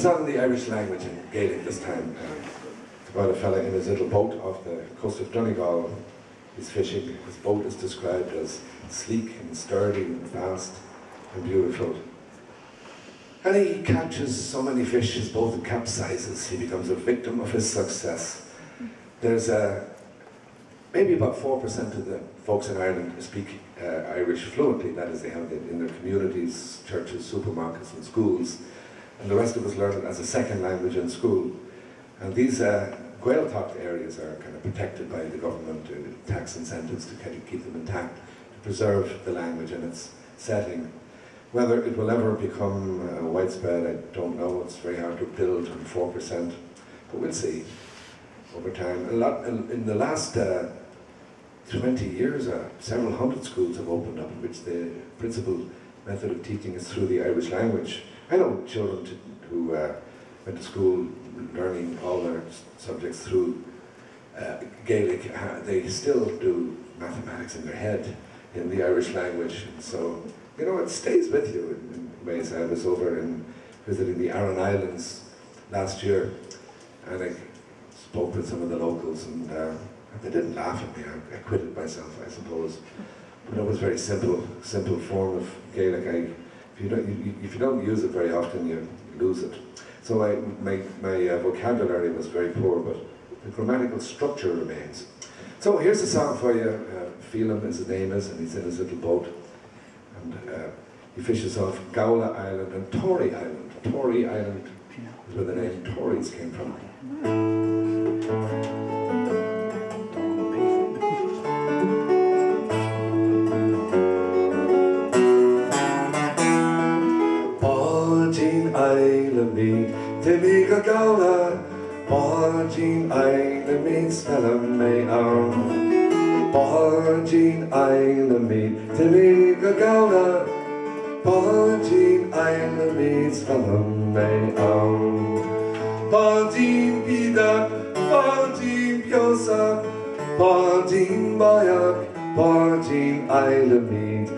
it's not in the Irish language in Gaelic this time. It's about a fella in his little boat off the coast of Donegal. He's fishing. His boat is described as sleek and sturdy and fast and beautiful. And he catches so many fish his boat capsizes. He becomes a victim of his success. There's maybe about 4% of the folks in Ireland speak Irish fluently. That is, they have it in their communities, churches, supermarkets and schools. And the rest of us learn it as a second language in school. And these Gaeltacht areas are kind of protected by the government, tax incentives to kind of keep them intact, to preserve the language and its setting. Whether it will ever become widespread, I don't know. It's very hard to build on 4%, but we'll see over time. In the last 20 years, several hundred schools have opened up in which the principal method of teaching is through the Irish language. I know children who went to school learning all their subjects through Gaelic. They still do mathematics in their head in the Irish language. And so, you know, it stays with you in ways. I was over visiting the Aran Islands last year, and I spoke with some of the locals, and they didn't laugh at me. I acquitted myself, I suppose. But it was a very simple form of Gaelic. If you don't use it very often, you lose it. So my vocabulary was very poor, but the grammatical structure remains. So here's a song for you. Fheillidhmidh, his name is, and he's in his little boat. And he fishes off Gowla Island and Tory Island. Tory Island is where the name Tories came from. Timmy Gagala, Baidin Fheillidhmidh, spelling me on. Baidin Fheillidhmidh, Timmy Gagala, Baidin Fheillidhmidh, spelling me on. Baidin Bidak, Baidin Piosak, Baidin Bayak, Baidin Fheillidhmidh,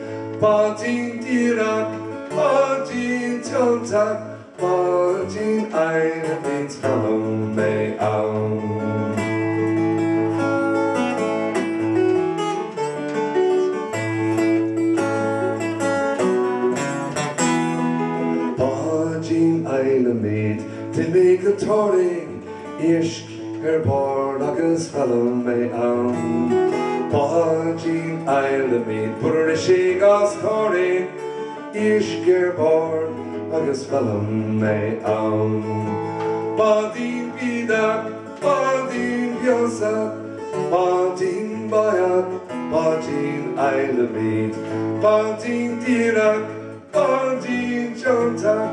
Baidin Dirak, Baidin Tiontak, Baidin Fheillidhmidh, spelling me on. Baidin Fheillidhmidh, Timmy Tory, Ishk board agus spelling me on. Baidin Fheillidhmidh, Burishig as Tory, Ishk board agus spelling me on. Baidin Bidak, Baidin Piosak, Baidin Bayak, Baidin Fheillidhmidh, Baidin Dirak, Baidin Tiontak,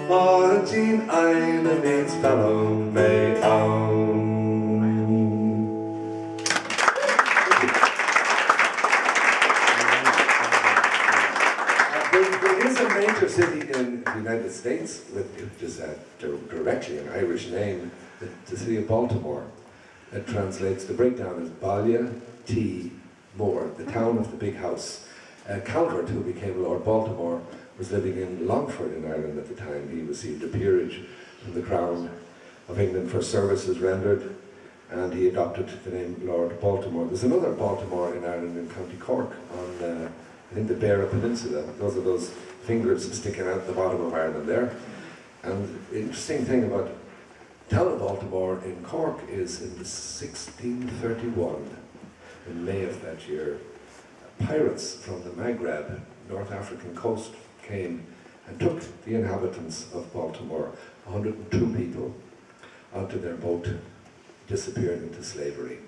Baidin Fheillidhmidh, spelling me on. There is a major city in the United States which is directly an Irish name, the city of Baltimore. It translates, the breakdown is Baile T. Moore, the town of the big house. Calvert, who became Lord Baltimore, was living in Longford in Ireland at the time. He received a peerage from the Crown of England for services rendered, and he adopted the name Lord Baltimore. There's another Baltimore in Ireland in County Cork on I think the Beara Peninsula. Those are those fingers sticking out the bottom of Ireland there. And the interesting thing about the town of Baltimore in Cork is in 1631, in May of that year, pirates from the Maghreb, North African coast, came and took the inhabitants of Baltimore, 102 people, onto their boat, disappeared into slavery.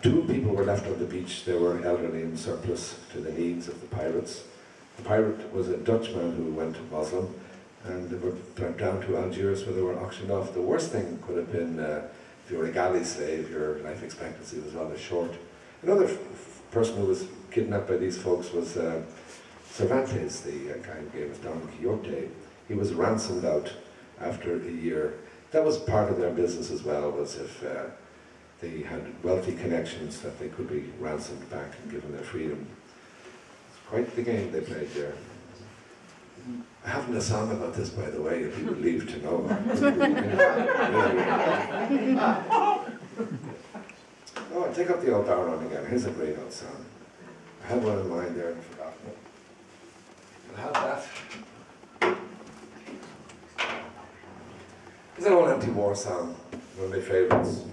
Two people were left on the beach. They were elderly and surplus to the needs of the pirates. The pirate was a Dutchman who went Muslim, and they were brought down to Algiers where they were auctioned off. The worst thing could have been if you were a galley slave, your life expectancy was rather short. Another person who was kidnapped by these folks was Cervantes, the guy who gave us Don Quixote. He was ransomed out after a year. That was part of their business as well, was if they had wealthy connections that they could be ransomed back and given their freedom. It's quite the game they played there. I haven't a song about this, by the way, if you would leave to know. Oh, take up the old Baron again. Here's a great old song. I had one in mind there and forgotten it. You'll have that. It's an old anti-war song, one of my favourites.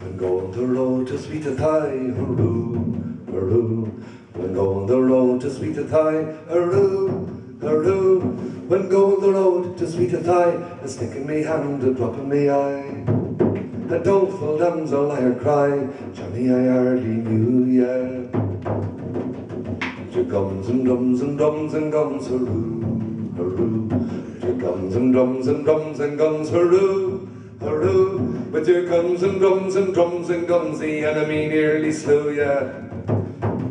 When going the road to sweet Athy, hurroo, hurroo. When going the road to sweet Athy, hurroo, hurroo. When going the road to sweet Athy, a stick in me hand, a drop in me eye. A doleful damsel I heard cry, Johnny, I hardly knew ya. Your gums and drums and drums and guns, hurroo, hurroo. Your gums and drums and drums and guns, hurroo, hurroo. With your guns and drums and drums and guns, the enemy nearly slew ya.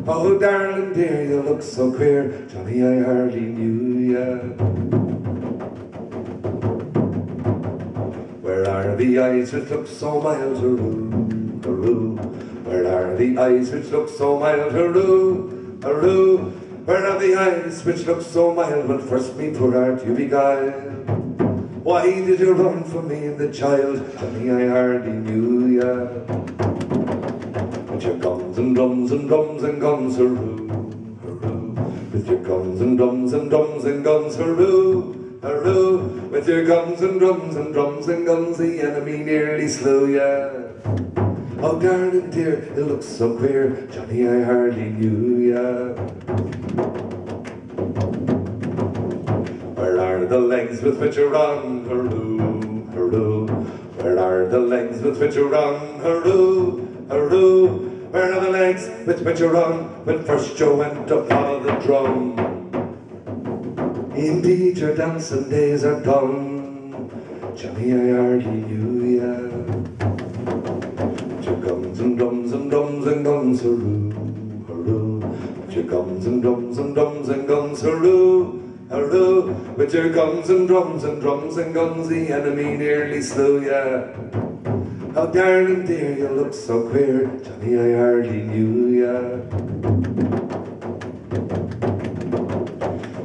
Oh, darling dear, you look so queer, Johnny, I hardly knew ya. Where are the eyes which look so mild, hurroo, hurroo? Where are the eyes which look so mild, hurroo, hurroo? Where are the eyes which look so mild when first me poor heart you beguiled? Why did you run from me and the child, Johnny, I hardly knew ya. With your guns and drums and drums and guns, hurroo, hurroo. With your guns and drums and drums and guns, hurroo, hurroo. With your guns and drums and drums and guns, the enemy nearly slew ya. Oh, darling dear, you look so queer, Johnny, I hardly knew ya. Where are the legs with which you run, hurroo, hurroo? Where are the legs with which you run, hurroo, hurroo? Where are the legs with which you run when first you went to follow the drum? Indeed, your dancing days are done, Johnny, I hardly knew ya. With your guns and drums and drums and guns, hurroo, hurroo. With your guns and drums and drums and guns, hurroo, hurroo. With your guns and drums and drums and guns, the enemy nearly slew ya. Oh, darling dear, you look so queer, Johnny, I hardly knew ya.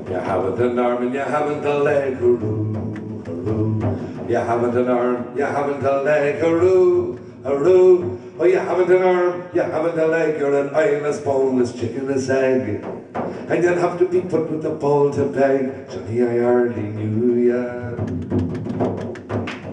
You haven't an arm and you haven't a leg, hurroo, hurroo. You haven't an arm, you haven't a leg, hurroo, hurroo. Oh, you haven't an arm, you haven't a leg, you're an eyeless, boneless, chickenless egg. And you'll have to be put with a ball to beg, Johnny, I hardly knew ya.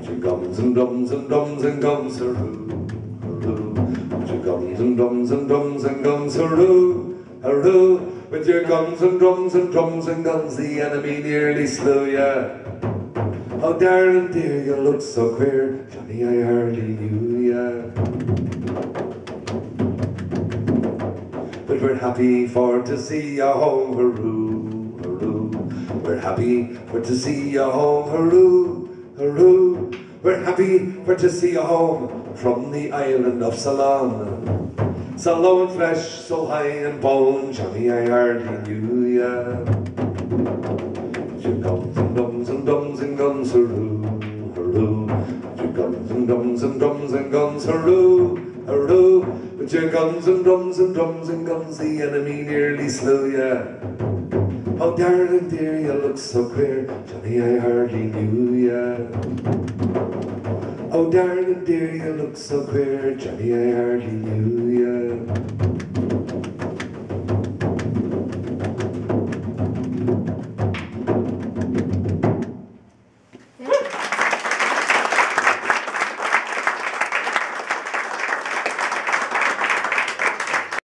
Your gums and drums and drums and guns, hurroo, hurroo. With your gums and drums and drums and guns, hurroo, hurroo. With your guns and drums and drums and guns, the enemy nearly slew ya. Oh, darling dear, you look so queer, Johnny, I hardly knew ya. But we're happy for to see ya home, hurroo, hurroo. We're happy for to see ya home, hurroo, hurroo. We're happy for to see ya home from the island of Ceylon. So low in flesh, so high in bone, Johnny, I hardly knew ya. With your guns and drums and drums and guns, hurroo, hurroo. With your guns and drums and drums and guns, hurroo, hurroo. With your guns and drums and drums and guns, the enemy nearly slew ya. Oh, darling dear, you look so queer, Johnny, I hardly knew ya. Oh, darling dear, you look so queer, Johnny, I hardly knew ya.